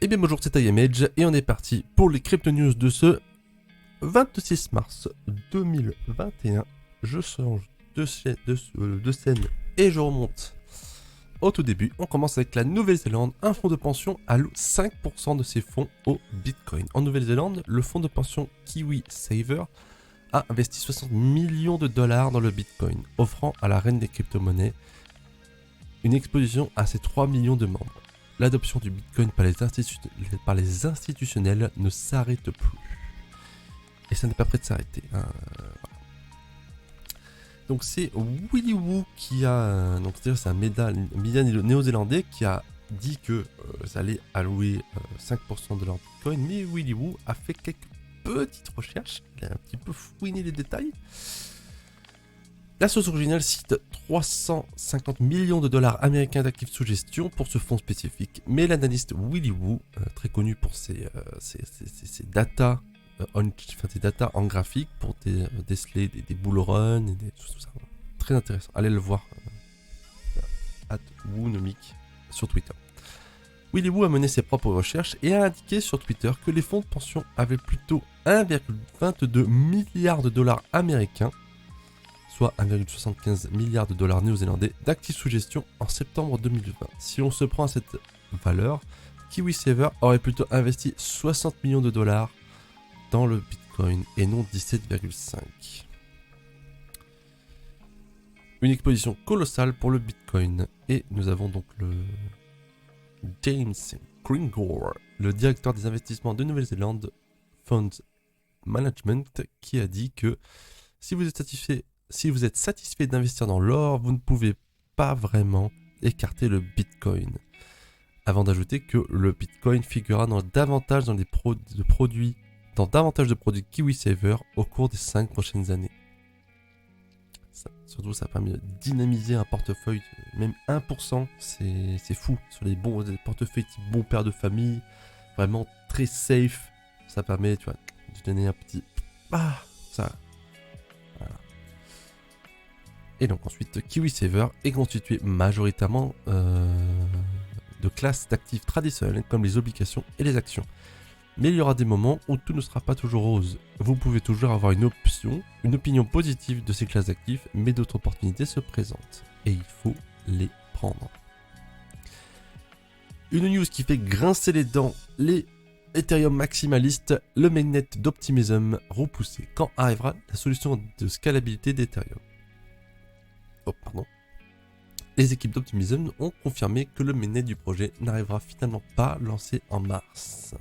Eh bien bonjour, c'est IamAge et on est parti pour les crypto news de ce 26 mars 2021. Je change de scène et je remonte au tout début. On commence avec la Nouvelle-Zélande. Un fonds de pension alloue 5% de ses fonds au Bitcoin. En Nouvelle-Zélande, le fonds de pension KiwiSaver a investi 60 millions de dollars dans le Bitcoin, offrant à la reine des crypto-monnaies une exposition à ses 3 millions de membres. L'adoption du Bitcoin par les institutionnels ne s'arrête plus. Et ça n'est pas prêt de s'arrêter. Donc c'est Willy Woo qui a... Donc c'est un média néo-zélandais qui a dit que ça allait allouer 5% de leur Bitcoin. Mais Willy Woo a fait quelques petites recherches. Il a un petit peu fouiné les détails. La source originale cite 350 millions de dollars américains d'actifs sous gestion pour ce fonds spécifique, mais l'analyste Willy Woo, très connu pour ses data, ses data en graphique pour déceler des bull runs et des tout ça, très intéressant. Allez le voir, @woonomic sur Twitter. Willy Woo a mené ses propres recherches et a indiqué sur Twitter que les fonds de pension avaient plutôt 1,22 milliard de dollars américains, soit 1,75 milliard de dollars néo-zélandais d'actifs sous gestion en septembre 2020. Si on se prend à cette valeur, KiwiSaver aurait plutôt investi 60 millions de dollars dans le Bitcoin et non 17,5. Une exposition colossale pour le Bitcoin. Et nous avons donc le James Gringore, le directeur des investissements de Nouvelle-Zélande Funds Management, qui a dit que si vous êtes satisfait d'investir dans l'or, vous ne pouvez pas vraiment écarter le Bitcoin. Avant d'ajouter que le Bitcoin figurera dans davantage de produits KiwiSaver au cours des 5 prochaines années. Surtout, ça permet de dynamiser un portefeuille, même 1%, c'est fou. Sur les bons portefeuilles type bon père de famille, vraiment très safe, ça permet, tu vois, de donner un petit... ça... Et donc ensuite, KiwiSaver est constitué majoritairement de classes d'actifs traditionnels comme les obligations et les actions. Mais il y aura des moments où tout ne sera pas toujours rose. Vous pouvez toujours avoir une opinion positive de ces classes d'actifs, mais d'autres opportunités se présentent. Et il faut les prendre. Une news qui fait grincer les dents, les Ethereum maximalistes, le mainnet d'Optimism repoussé. Quand arrivera la solution de scalabilité d'Ethereum ? Les équipes d'Optimism ont confirmé que le mainnet du projet n'arrivera finalement pas lancé en mars.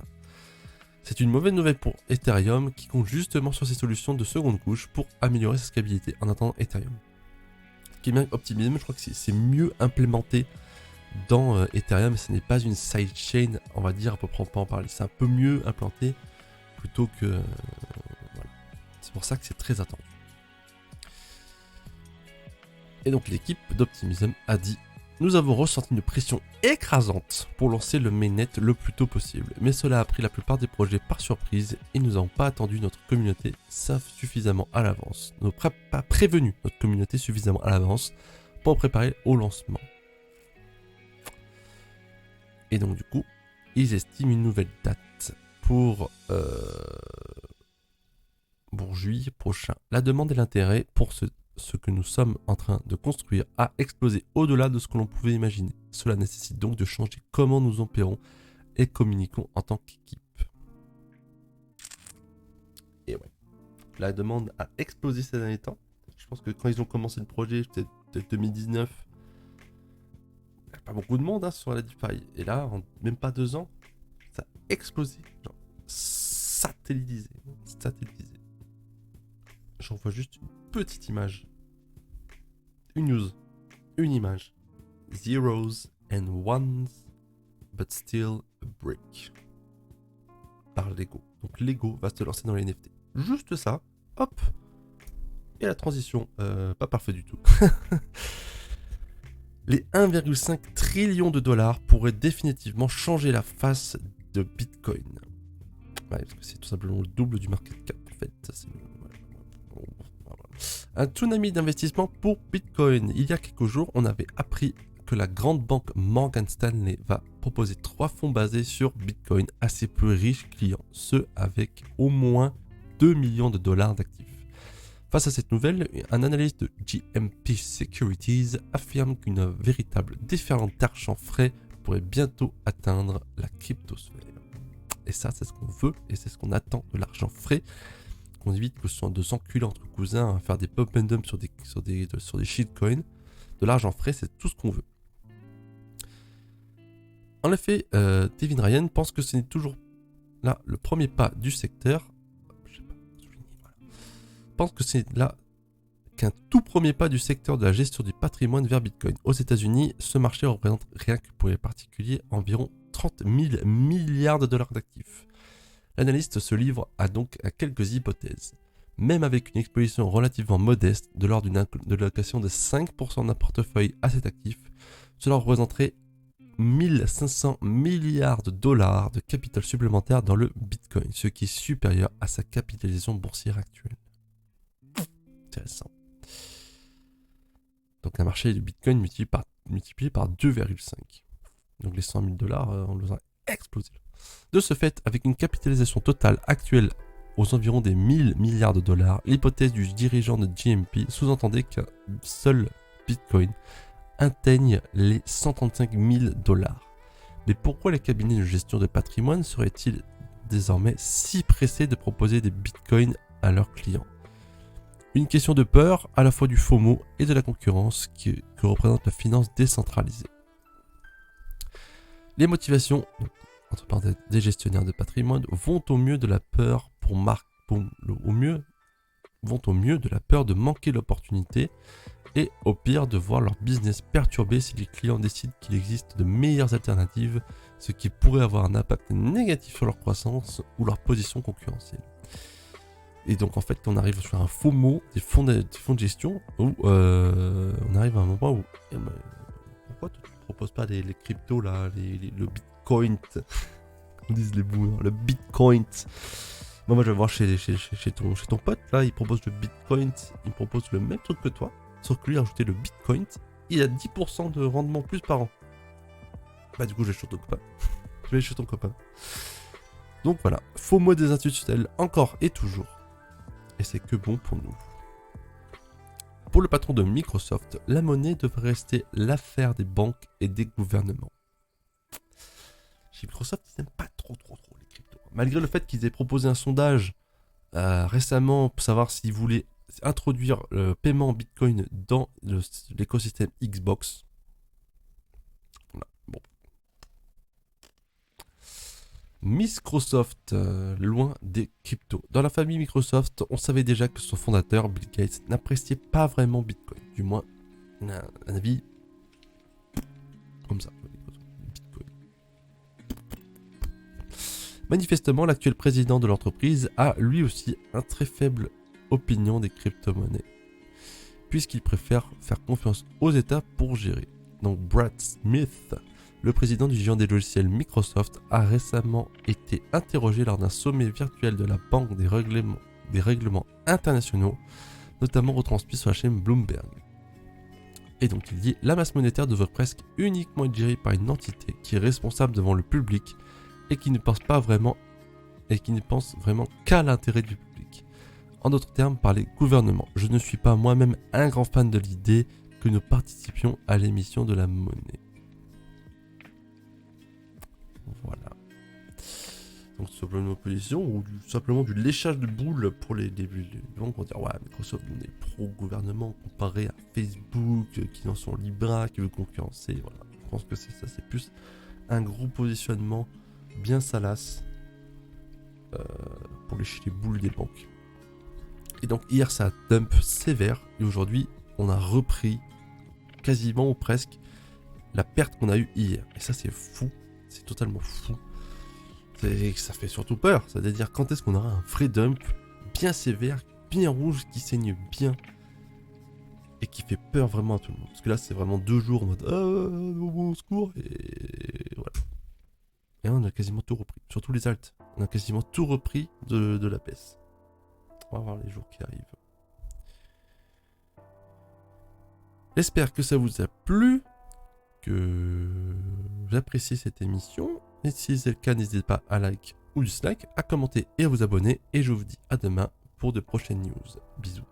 C'est une mauvaise nouvelle pour Ethereum qui compte justement sur ces solutions de seconde couche pour améliorer sa scalabilité en attendant Ethereum. Ce qui est bien avec Optimism, je crois que c'est mieux implémenté dans Ethereum, ce n'est pas une sidechain, on va dire, à peu près en parler. C'est un peu mieux implanté plutôt que... voilà. C'est pour ça que c'est très attendu. Et donc l'équipe d'Optimism a dit « Nous avons ressenti une pression écrasante pour lancer le mainnet le plus tôt possible, mais cela a pris la plupart des projets par surprise et nous n'avons pas attendu notre communauté suffisamment à l'avance. Nous n'avons pas prévenu notre communauté suffisamment à l'avance pour préparer au lancement. » Et donc du coup, ils estiment une nouvelle date pour juillet prochain. La demande et l'intérêt pour ce que nous sommes en train de construire a explosé au-delà de ce que l'on pouvait imaginer. Cela nécessite donc de changer comment nous opérons et communiquons en tant qu'équipe. Et ouais, la demande a explosé ces derniers temps. Je pense que quand ils ont commencé le projet, peut-être 2019, il n'y a pas beaucoup de monde sur la DeFi. Et là, en même pas 2 ans, ça a explosé. Genre, satellitisé. J'en vois juste une petite image. Une news. Une image. Zeros and ones, but still a brick. Par Lego. Donc Lego va se lancer dans les NFT. Juste ça. Hop. Et la transition. Pas parfait du tout. Les 1,5 trillion de dollars pourraient définitivement changer la face de Bitcoin. Ouais, parce que c'est tout simplement le double du market cap. En fait, c'est... Un tsunami d'investissement pour Bitcoin. Il y a quelques jours, on avait appris que que la grande banque Morgan Stanley va proposer 3 fonds basés sur Bitcoin à ses plus riches clients, ceux avec au moins 2 millions de dollars d'actifs. Face à cette nouvelle, un analyste de GMP Securities affirme qu'une véritable déferlante d'argent frais pourrait bientôt atteindre la cryptosphère. Et ça, c'est ce qu'on veut et c'est ce qu'on attend de l'argent frais. Qu'on évite que ce soit de s'enculer entre cousins à faire des pump and dump sur des shitcoins. De l'argent frais, c'est tout ce qu'on veut. En effet, Devin Ryan pense que ce n'est toujours là le premier pas du secteur. Pense que c'est là qu'un tout premier pas du secteur de la gestion du patrimoine vers Bitcoin. Aux États-Unis, ce marché représente rien que pour les particuliers environ 30 000 milliards de dollars d'actifs. L'analyste se livre donc à quelques hypothèses. Même avec une exposition relativement modeste, de l'ordre d'une allocation de 5% d'un portefeuille à cet actif, cela représenterait 1500 milliards de dollars de capital supplémentaire dans le Bitcoin, ce qui est supérieur à sa capitalisation boursière actuelle. Intéressant. Donc un marché du Bitcoin multiplié par 2,5. Donc les 100 000 dollars, on les a explosé. De ce fait, avec une capitalisation totale actuelle aux environs des 1000 milliards de dollars, l'hypothèse du dirigeant de GMP sous-entendait qu'un seul Bitcoin atteigne les 135 000 dollars. Mais pourquoi les cabinets de gestion de patrimoine seraient-ils désormais si pressés de proposer des Bitcoins à leurs clients ? Une question de peur, à la fois du FOMO et de la concurrence que représente la finance décentralisée. Les motivations, entre parenthèses, des gestionnaires de patrimoine vont au mieux de la peur de la peur de manquer l'opportunité et au pire de voir leur business perturbé si les clients décident qu'il existe de meilleures alternatives, ce qui pourrait avoir un impact négatif sur leur croissance ou leur position concurrentielle. Et donc en fait on arrive sur un FOMO des fonds de gestion où on arrive à un moment où pourquoi tu ne proposes pas les cryptos là, le Bitcoin, comme disent les boomers, le Bitcoin. Moi je vais voir chez ton pote là, il propose le Bitcoin, il propose le même truc que toi, sauf que lui a rajouté le Bitcoin, il a 10% de rendement plus par an. Bah du coup je vais chez ton copain. Je vais chez ton copain. Donc voilà, FOMO des institutionnels encore et toujours. Et c'est que bon pour nous. Pour le patron de Microsoft, la monnaie devrait rester l'affaire des banques et des gouvernements. Chez Microsoft, ils n'aiment pas trop les cryptos. Malgré le fait qu'ils aient proposé un sondage récemment pour savoir s'ils voulaient introduire le paiement en Bitcoin dans l'écosystème Xbox. Voilà. Bon. Microsoft, loin des cryptos. Dans la famille Microsoft, on savait déjà que son fondateur, Bill Gates, n'appréciait pas vraiment Bitcoin. Du moins, un avis comme ça. Bitcoin. Manifestement, l'actuel président de l'entreprise a lui aussi un très faible opinion des crypto-monnaies, puisqu'il préfère faire confiance aux États pour gérer. Donc Brad Smith, le président du géant des logiciels Microsoft, a récemment été interrogé lors d'un sommet virtuel de la Banque des règlements internationaux, notamment retransmis sur la chaîne Bloomberg. Et donc il dit « La masse monétaire devrait presque uniquement être gérée par une entité qui est responsable devant le public et qui ne pense vraiment qu'à l'intérêt du public. En d'autres termes, par les gouvernements. Je ne suis pas moi-même un grand fan de l'idée que nous participions à l'émission de la monnaie. » Voilà. Donc simplement une opposition ou simplement du léchage de boules pour les gens qui vont dire ouais, Microsoft on est pro-gouvernement comparé à Facebook qui en sont libres, qui veut concurrencer. Voilà. Je pense que c'est ça, c'est plus un gros positionnement bien salace pour lécher les boules des banques. Et donc hier ça a dump sévère et aujourd'hui on a repris quasiment ou presque la perte qu'on a eue hier. Et ça c'est fou, c'est totalement fou. Ça fait surtout peur, c'est-à-dire quand est-ce qu'on aura un vrai dump bien sévère, bien rouge, qui saigne bien et qui fait peur vraiment à tout le monde. Parce que là c'est vraiment 2 jours en mode au secours et voilà. Et là, on a quasiment tout repris, surtout les alts. On a quasiment tout repris de la baisse. On va voir les jours qui arrivent. J'espère que ça vous a plu. que j'apprécie cette émission. Et si c'est le cas, n'hésitez pas à like ou dislike, à commenter et à vous abonner. Et je vous dis à demain pour de prochaines news. Bisous.